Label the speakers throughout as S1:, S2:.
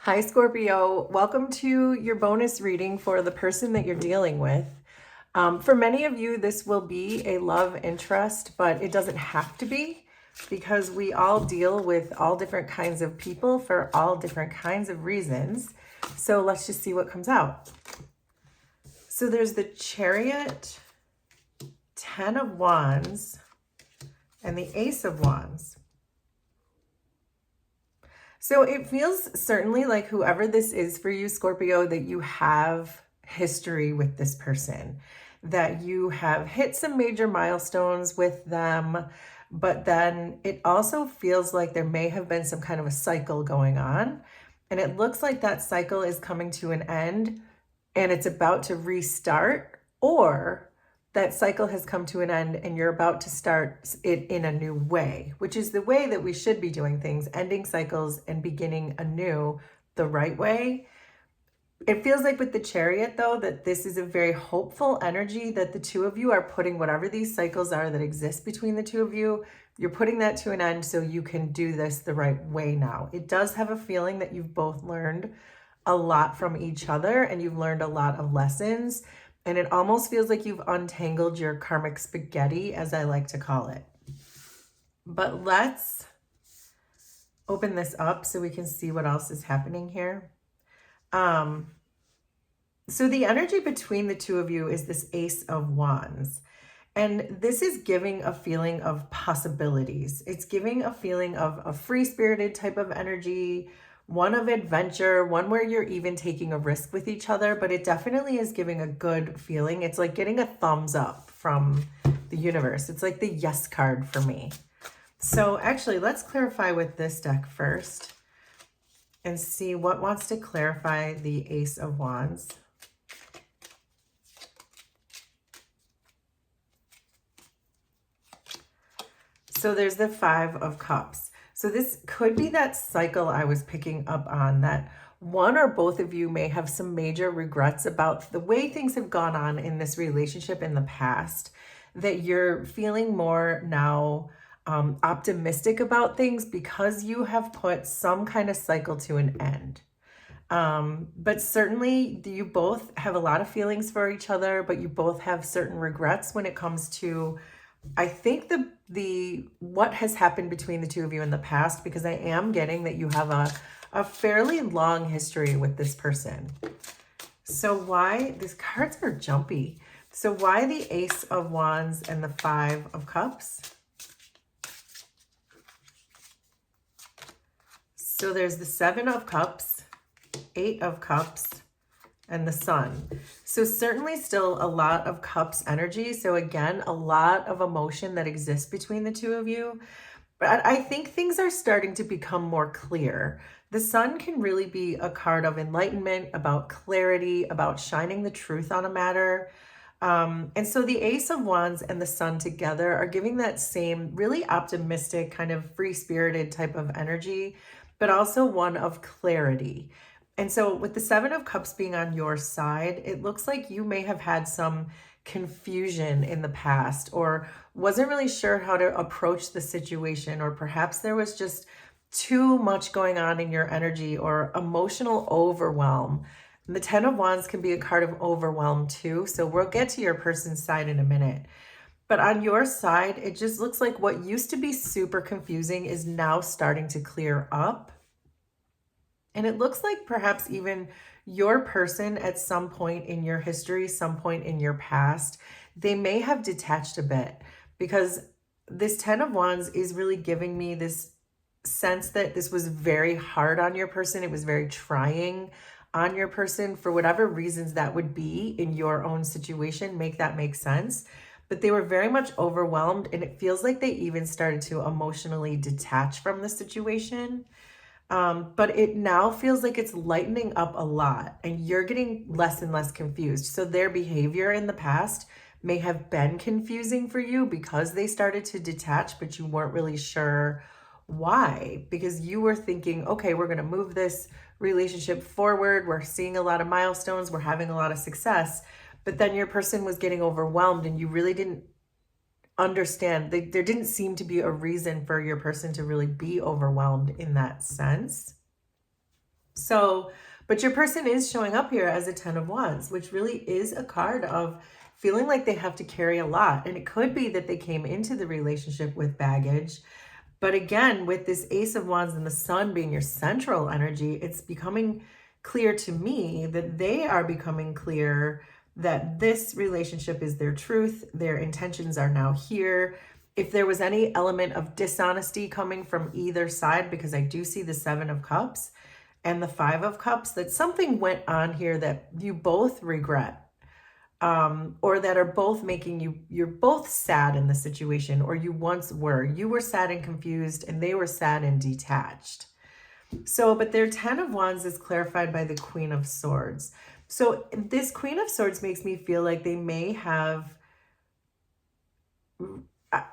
S1: Hi, Scorpio. Welcome to your bonus reading for the person that you're dealing with. For many of you, this will be a love interest, but it doesn't have to be because we all deal with all different kinds of people for all different kinds of reasons. So let's just see what comes out. So there's the Chariot, 10 of Wands, and the Ace of Wands. So it feels certainly like whoever this is for you, Scorpio, that you have history with this person, that you have hit some major milestones with them, but then it also feels like there may have been some kind of a cycle going on. And it looks like that cycle is coming to an end and it's about to restart, or that cycle has come to an end and you're about to start it in a new way, which is the way that we should be doing things, ending cycles and beginning anew the right way. It feels like with the Chariot, though, that this is a very hopeful energy that the two of you are putting whatever these cycles are that exist between the two of you, you're putting that to an end so you can do this the right way now. It does have a feeling that you've both learned a lot from each other and you've learned a lot of lessons. And it almost feels like you've untangled your karmic spaghetti, as I like to call it. But let's open this up so we can see what else is happening here. So the energy between the two of you is this Ace of Wands. And this is giving a feeling of possibilities. It's giving a feeling of a free-spirited type of energy, one of adventure, one where you're even taking a risk with each other, but it definitely is giving a good feeling. It's like getting a thumbs up from the universe. It's like the yes card for me. So actually, let's clarify with this deck first and see what wants to clarify the Ace of Wands. So there's the Five of Cups. So this could be that cycle I was picking up on, that one or both of you may have some major regrets about the way things have gone on in this relationship in the past, that you're feeling more now optimistic about things because you have put some kind of cycle to an end. But certainly you both have a lot of feelings for each other, but you both have certain regrets when it comes to, I think, the what has happened between the two of you in the past, because I am getting that you have a fairly long history with this person. So why, these cards are jumpy. So why the Ace of Wands and the Five of Cups? So there's the Seven of Cups, Eight of Cups, and the Sun. So certainly still a lot of cups energy. So again, a lot of emotion that exists between the two of you. But I think things are starting to become more clear. The Sun can really be a card of enlightenment, about clarity, about shining the truth on a matter. And so the Ace of Wands and the Sun together are giving that same really optimistic, kind of free-spirited type of energy, but also one of clarity. And so with the Seven of Cups being on your side, it looks like you may have had some confusion in the past, or wasn't really sure how to approach the situation, or perhaps there was just too much going on in your energy or emotional overwhelm. And the Ten of Wands can be a card of overwhelm too. So we'll get to your person's side in a minute. But on your side, it just looks like what used to be super confusing is now starting to clear up. And it looks like perhaps even your person at some point in your history, some point in your past, they may have detached a bit, because this Ten of Wands is really giving me this sense that this was very hard on your person. It was very trying on your person for whatever reasons that would be in your own situation. Make that make sense. But they were very much overwhelmed, and it feels like they even started to emotionally detach from the situation. But it now feels like it's lightening up a lot and you're getting less and less confused. So their behavior in the past may have been confusing for you because they started to detach, but you weren't really sure why, because you were thinking, okay, we're going to move this relationship forward. We're seeing a lot of milestones. We're having a lot of success. But then your person was getting overwhelmed and you really didn't understand. There didn't seem to be a reason for your person to really be overwhelmed in that sense. So, but your person is showing up here as a 10 of Wands, which really is a card of feeling like they have to carry a lot. And it could be that they came into the relationship with baggage. But again, with this Ace of Wands and the Sun being your central energy, it's becoming clear to me that they are becoming clear that this relationship is their truth. Their intentions are now here. If there was any element of dishonesty coming from either side, because I do see the Seven of Cups and the Five of Cups, that something went on here that you both regret, or that are both making you're both sad in the situation, or you once were. You were sad and confused, and they were sad and detached. So, but their 10 of Wands is clarified by the Queen of Swords. So this Queen of Swords makes me feel like they may have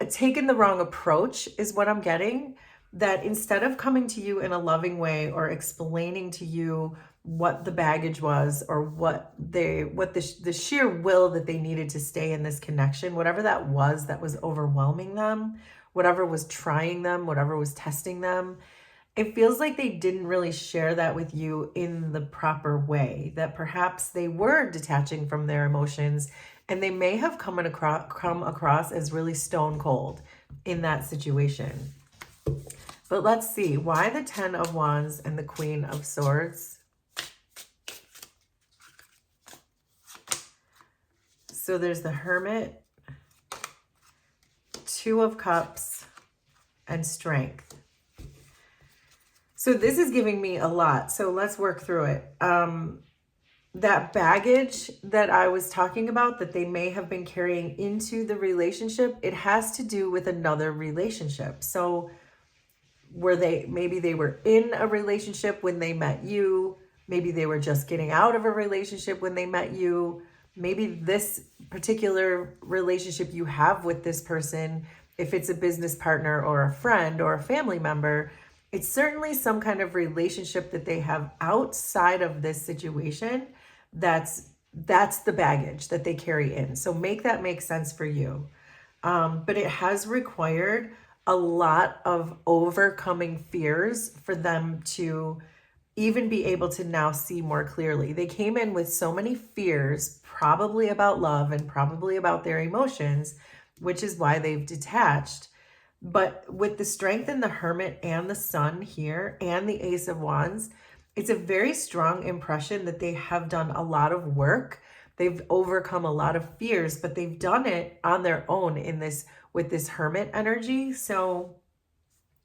S1: taken the wrong approach, is what I'm getting. That instead of coming to you in a loving way or explaining to you what the baggage was, or what the sheer will that they needed to stay in this connection, whatever that was overwhelming them, whatever was trying them, whatever was testing them, it feels like they didn't really share that with you in the proper way, that perhaps they were detaching from their emotions, and they may have come across as really stone cold in that situation. But let's see, why the 10 of Wands and the Queen of Swords? So there's the Hermit, Two of Cups, and Strength. So this is giving me a lot. So let's work through it. That baggage that I was talking about, that they may have been carrying into the relationship, it has to do with another relationship. So maybe they were in a relationship when they met you. Maybe they were just getting out of a relationship when they met you. Maybe this particular relationship you have with this person, if it's a business partner or a friend or a family member, it's certainly some kind of relationship that they have outside of this situation. That's the baggage that they carry in. So make that make sense for you. But it has required a lot of overcoming fears for them to even be able to now see more clearly. They came in with so many fears, probably about love and probably about their emotions, which is why they've detached. But with the Strength and the Hermit and the Sun here and the Ace of Wands, it's a very strong impression that they have done a lot of work. They've overcome a lot of fears, but they've done it on their own with this Hermit energy. So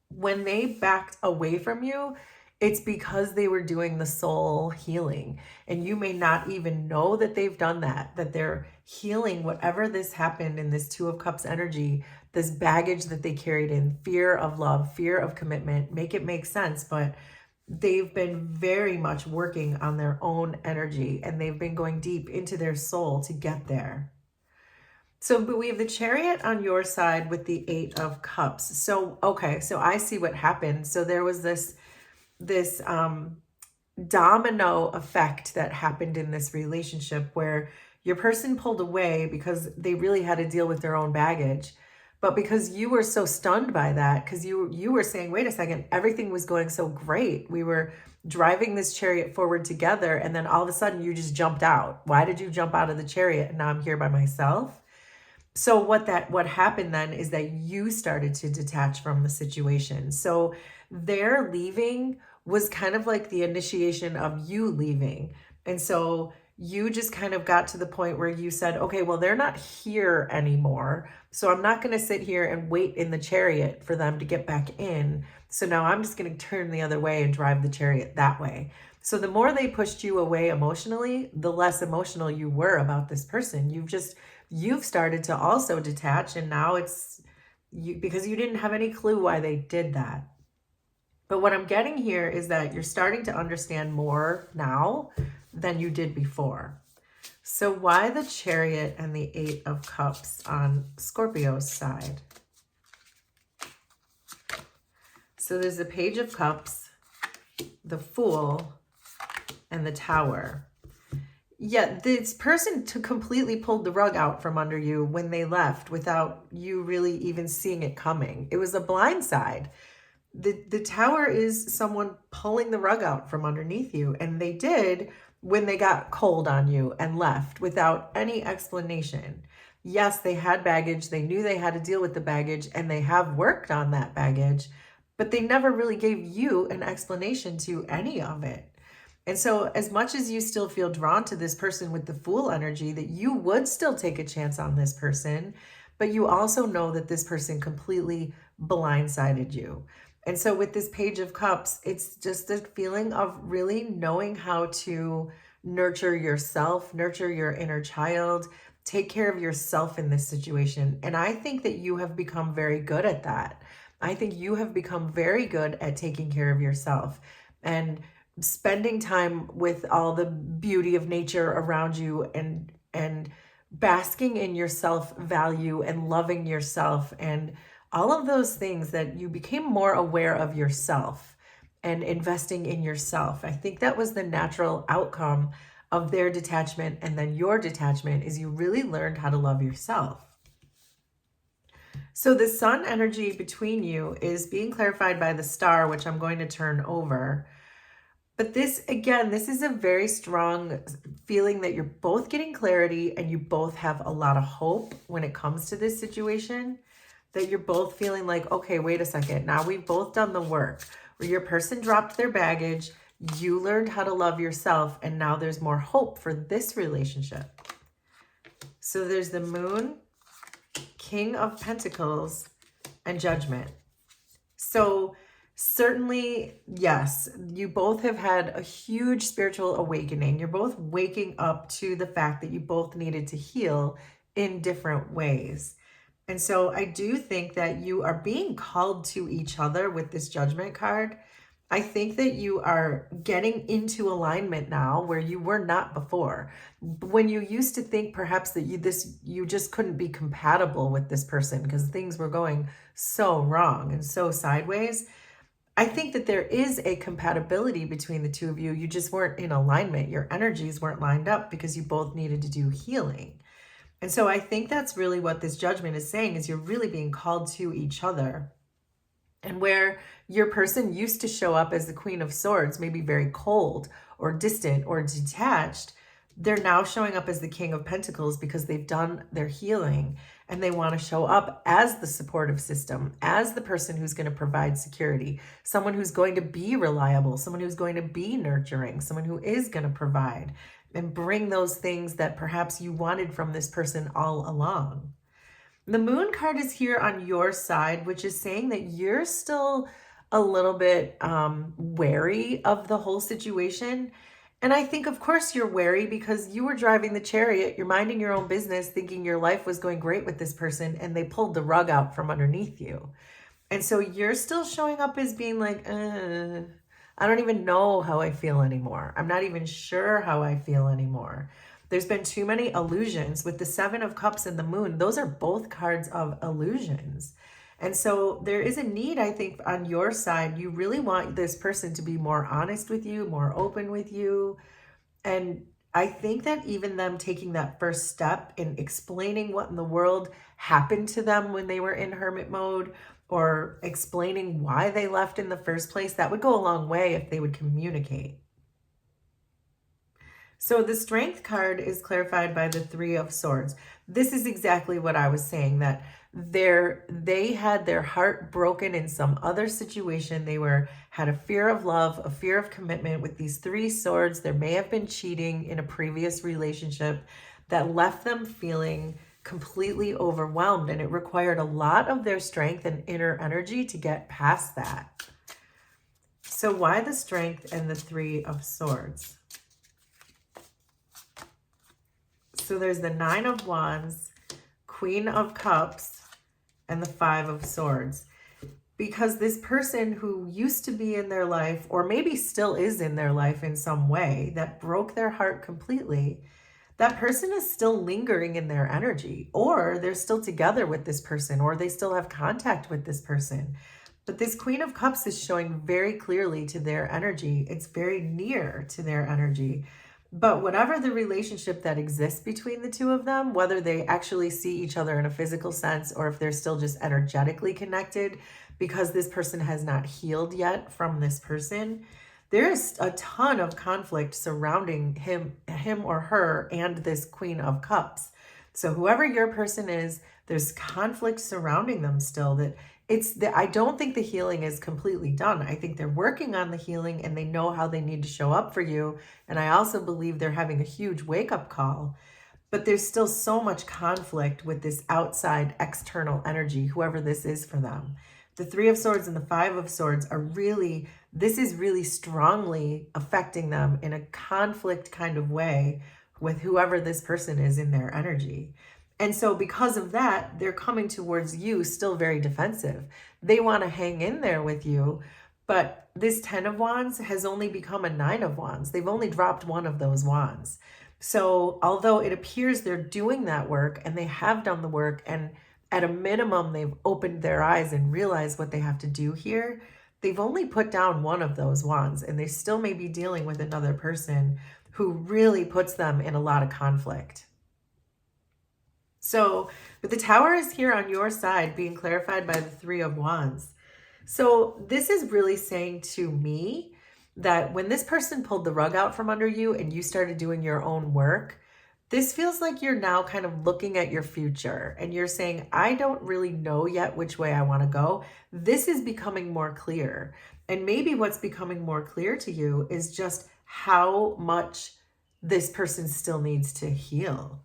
S1: when they backed away from you, it's because they were doing the soul healing. And you may not even know that they've done that they're healing whatever this happened in this Two of Cups energy, this baggage that they carried in, fear of love, fear of commitment, make it make sense. But they've been very much working on their own energy, and they've been going deep into their soul to get there. So, but we have the Chariot on your side with the Eight of Cups. So, okay, so I see what happened. So there was this domino effect that happened in this relationship where your person pulled away because they really had to deal with their own baggage. But because you were so stunned by that, because you were saying, wait a second, everything was going so great. We were driving this chariot forward together, and then all of a sudden you just jumped out. Why did you jump out of the chariot? And now I'm here by myself. So what happened then is that you started to detach from the situation. So their leaving was kind of like the initiation of you leaving. And so you just kind of got to the point where you said, okay, well, they're not here anymore. So I'm not going to sit here and wait in the chariot for them to get back in. So now I'm just going to turn the other way and drive the chariot that way. So the more they pushed you away emotionally, the less emotional you were about this person. You've started to also detach, and now it's you, because you didn't have any clue why they did that. But what I'm getting here is that you're starting to understand more now than you did before. So why the Chariot and the Eight of Cups on Scorpio's side? So there's the Page of Cups, the Fool, and the Tower. Yet this person completely pulled the rug out from under you when they left without you really even seeing it coming. It was a blind side. The tower is someone pulling the rug out from underneath you, and they did when they got cold on you and left without any explanation. Yes, they had baggage, they knew they had to deal with the baggage, and they have worked on that baggage, but they never really gave you an explanation to any of it. And so, as much as you still feel drawn to this person with the Fool energy, that you would still take a chance on this person, but you also know that this person completely blindsided you. And so, with this Page of Cups, it's just a feeling of really knowing how to nurture yourself, nurture your inner child, take care of yourself in this situation. And I think that you have become very good at that. I think you have become very good at taking care of yourself and spending time with all the beauty of nature around you, and basking in your self-value and loving yourself and all of those things, that you became more aware of yourself and investing in yourself. I think that was the natural outcome of their detachment, and then your detachment is you really learned how to love yourself. So the Sun energy between you is being clarified by the Star, which I'm going to turn over. But this, again, this is a very strong feeling that you're both getting clarity and you both have a lot of hope when it comes to this situation, that you're both feeling like, okay, wait a second. Now we've both done the work where your person dropped their baggage, you learned how to love yourself, and now there's more hope for this relationship. So there's the Moon, King of Pentacles, and Judgment. So certainly, yes, you both have had a huge spiritual awakening. You're both waking up to the fact that you both needed to heal in different ways. And so I do think that you are being called to each other with this Judgment card. I think that you are getting into alignment now where you were not before. When you used to think perhaps that you just couldn't be compatible with this person because things were going so wrong and so sideways. I think that there is a compatibility between the two of you. You just weren't in alignment. Your energies weren't lined up because you both needed to do healing. And so I think that's really what this Judgment is saying, is you're really being called to each other. And where your person used to show up as the Queen of Swords, maybe very cold or distant or detached, they're now showing up as the King of Pentacles because they've done their healing, and they want to show up as the supportive system, as the person who's going to provide security, someone who's going to be reliable, someone who's going to be nurturing, someone who is going to provide and bring those things that perhaps you wanted from this person all along. The Moon card is here on your side, which is saying that you're still a little bit wary of the whole situation. And I think, of course, you're wary because you were driving the chariot, you're minding your own business, thinking your life was going great with this person, and they pulled the rug out from underneath you. And so you're still showing up as being like, I don't even know how I feel anymore. I'm not even sure how I feel anymore. There's been too many illusions with the Seven of Cups and the Moon. Those are both cards of illusions. And so there is a need, I think, on your side. You really want this person to be more honest with you, more open with you. And I think that even them taking that first step in explaining what in the world happened to them when they were in hermit mode, or explaining why they left in the first place, that would go a long way if they would communicate. So the Strength card is clarified by the Three of Swords. This is exactly what I was saying, that they had their heart broken in some other situation. They had a fear of love, a fear of commitment with these three swords. There may have been cheating in a previous relationship that left them feeling completely overwhelmed, and it required a lot of their strength and inner energy to get past that. So why the Strength and the Three of Swords? So there's the Nine of Wands, Queen of Cups, and the Five of Swords. Because this person who used to be in their life, or maybe still is in their life in some way, that broke their heart completely, that person is still lingering in their energy, or they're still together with this person, or they still have contact with this person. But this Queen of Cups is showing very clearly to their energy. It's very near to their energy. But whatever the relationship that exists between the two of them, whether they actually see each other in a physical sense or if they're still just energetically connected, because this person has not healed yet from this person. There is a ton of conflict surrounding him or her and this Queen of Cups. So whoever your person is, there's conflict surrounding them still. I don't think the healing is completely done. I think they're working on the healing and they know how they need to show up for you. And I also believe they're having a huge wake-up call. But there's still so much conflict with this outside external energy, whoever this is for them. The Three of Swords and the Five of Swords this is really strongly affecting them in a conflict kind of way with whoever this person is in their energy. And so because of that, they're coming towards you still very defensive. They want to hang in there with you, but this 10 of Wands has only become a 9 of Wands. They've only dropped one of those wands. So although it appears they're doing that work and they have done the work, and at a minimum, they've opened their eyes and realized what they have to do here, they've only put down one of those wands, and they still may be dealing with another person who really puts them in a lot of conflict. So, but the Tower is here on your side, being clarified by the Three of Wands. So this is really saying to me that when this person pulled the rug out from under you and you started doing your own work, this feels like you're now kind of looking at your future and you're saying, I don't really know yet which way I want to go. This is becoming more clear. And maybe what's becoming more clear to you is just how much this person still needs to heal.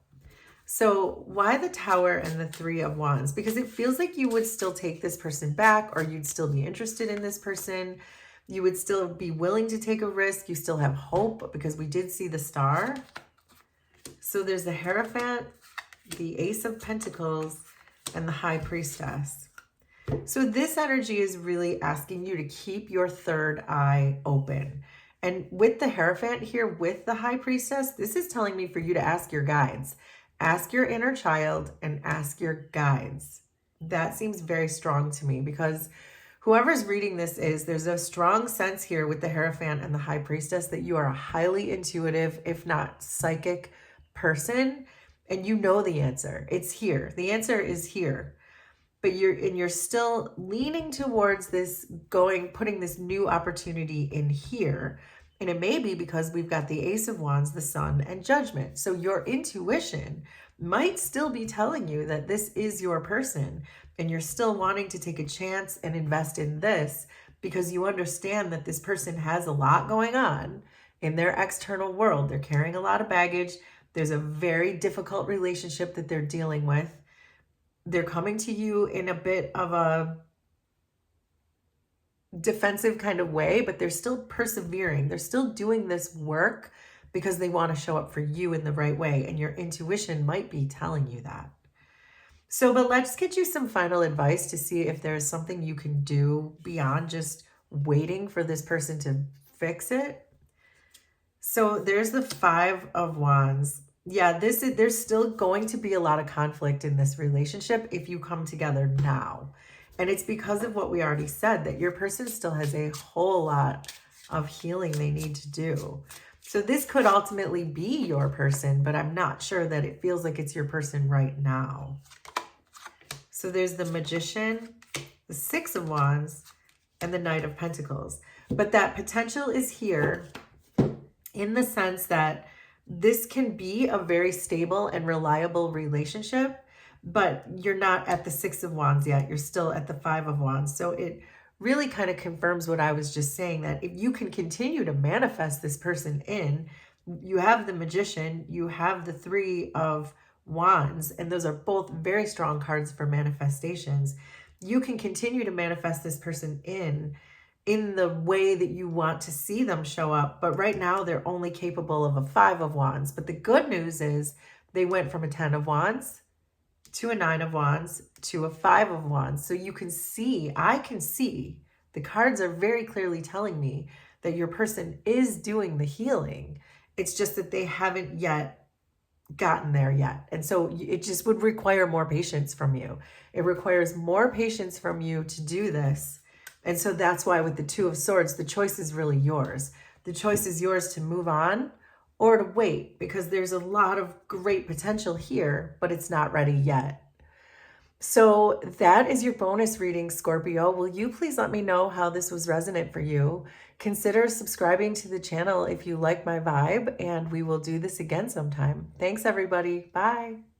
S1: So why the Tower and the Three of Wands? Because it feels like you would still take this person back, or you'd still be interested in this person. You would still be willing to take a risk. You still have hope, because we did see the Star. So there's the Hierophant, the Ace of Pentacles, and the High Priestess. So this energy is really asking you to keep your third eye open. And with the Hierophant here, with the High Priestess, this is telling me for you to ask your guides. Ask your inner child and ask your guides. That seems very strong to me, because whoever's reading this there's a strong sense here with the Hierophant and the High Priestess that you are a highly intuitive, if not psychic person, and you know the answer. It's here. The answer is here. But you're still leaning towards this, putting this new opportunity in here. And it may be because we've got the Ace of Wands, the Sun, and Judgment. So your intuition might still be telling you that this is your person, and you're still wanting to take a chance and invest in this because you understand that this person has a lot going on in their external world. They're carrying a lot of baggage. There's a very difficult relationship that they're dealing with. They're coming to you in a bit of a defensive kind of way, but they're still persevering. They're still doing this work because they want to show up for you in the right way. And your intuition might be telling you that. So, but let's get you some final advice to see if there's something you can do beyond just waiting for this person to fix it. So there's the Five of Wands. Yeah, there's still going to be a lot of conflict in this relationship if you come together now. And it's because of what we already said, that your person still has a whole lot of healing they need to do. So this could ultimately be your person, but I'm not sure that it feels like it's your person right now. So there's the Magician, the Six of Wands, and the Knight of Pentacles. But that potential is here in the sense that this can be a very stable and reliable relationship, but you're not at the Six of Wands yet. You're still at the Five of Wands. So it really kind of confirms what I was just saying, that if you can continue to manifest this person in, you have the Magician, you have the Three of Wands, and those are both very strong cards for manifestations. You can continue to manifest this person in the way that you want to see them show up. But right now they're only capable of a Five of Wands. But the good news is they went from a 10 of Wands to a 9 of Wands to a 5 of Wands. So you can see, I can see, the cards are very clearly telling me that your person is doing the healing. It's just that they haven't yet gotten there yet. And so it just would require more patience from you. It requires more patience from you to do this. And so that's why with the Two of Swords, the choice is really yours. The choice is yours to move on or to wait, because there's a lot of great potential here, but it's not ready yet. So that is your bonus reading, Scorpio. Will you please let me know how this was resonant for you? Consider subscribing to the channel if you like my vibe, and we will do this again sometime. Thanks, everybody. Bye.